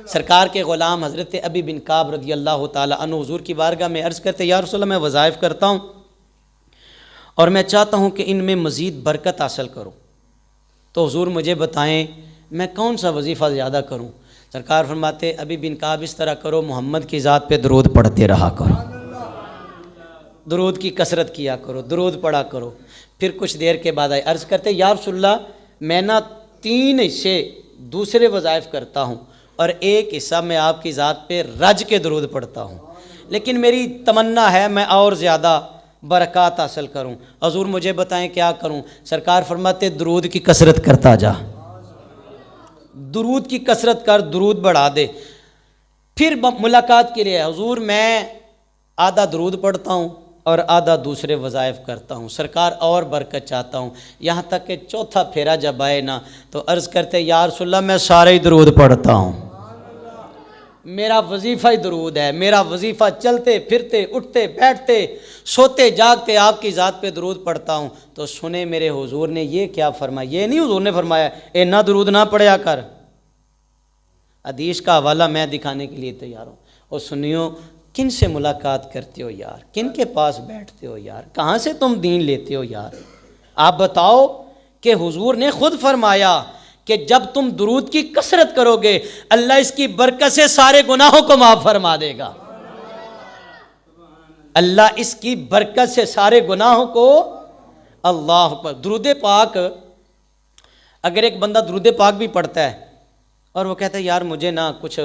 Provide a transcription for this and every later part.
سرکار کے غلام حضرت ابی بن کعب رضی اللہ تعالیٰ عنہ حضور کی بارگاہ میں عرض کرتے یا رسول اللہ میں وظائف کرتا ہوں اور میں چاہتا ہوں کہ ان میں مزید برکت حاصل کروں، تو حضور مجھے بتائیں میں کون سا وظیفہ زیادہ کروں؟ سرکار فرماتے ابی بن کعب اس طرح کرو، محمد کی ذات پہ درود پڑھتے رہا کرو، درود کی کثرت کیا کرو، درود پڑھا کرو۔ پھر کچھ دیر کے بعد آئے عرض کرتے یا رسول اللہ میں 3 حصے دوسرے وظائف کرتا ہوں اور ایک حصہ میں آپ کی ذات پہ رج کے درود پڑھتا ہوں، لیکن میری تمنا ہے میں اور زیادہ برکات حاصل کروں، حضور مجھے بتائیں کیا کروں؟ سرکار فرماتے درود کی کثرت کرتا جا، درود کی کثرت کر، درود بڑھا دے۔ پھر ملاقات کے لیے حضور میں آدھا درود پڑھتا ہوں اور آدھا دوسرے وظائف کرتا ہوں، سرکار اور برکت چاہتا ہوں، یہاں تک کہ چوتھا پھیرا جب آئے نا تو عرض کرتے یا رسول اللہ میں سارے ہی درود پڑھتا ہوں، میرا وظیفہ ہی درود ہے، میرا وظیفہ چلتے پھرتے اٹھتے بیٹھتے سوتے جاگتے آپ کی ذات پہ درود پڑھتا ہوں۔ تو سنے میرے حضور نے یہ کیا فرمایا؟ یہ نہیں حضور نے فرمایا اے نہ درود نہ پڑھیا کر، حدیث کا حوالہ میں دکھانے کے لیے تیار ہوں۔ اور سنیو کن سے ملاقات کرتے ہو یار، کن کے پاس بیٹھتے ہو یار، کہاں سے تم دین لیتے ہو یار؟ آپ بتاؤ کہ حضور نے خود فرمایا کہ جب تم درود کی کثرت کرو گے اللہ اس کی برکت سے سارے گناہوں کو معاف فرما دے گا، اللہ اس کی برکت سے سارے گناہوں کو، اللہ اکبر۔ درود پاک اگر ایک بندہ درود پاک بھی پڑھتا ہے اور وہ کہتا ہے یار مجھے نا کچھ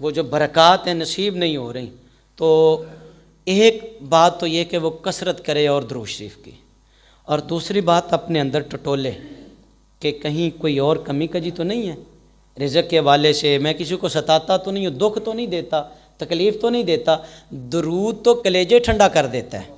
وہ جو برکات ہیں نصیب نہیں ہو رہی، تو ایک بات تو یہ کہ وہ کثرت کرے اور درود شریف کی، اور دوسری بات اپنے اندر ٹٹولے کہ کہیں کوئی اور کمی کجی تو نہیں ہے رزق کے حوالے سے، میں کسی کو ستاتا تو نہیں ہوں، دکھ تو نہیں دیتا، تکلیف تو نہیں دیتا۔ درود تو کلیجے ٹھنڈا کر دیتا ہے۔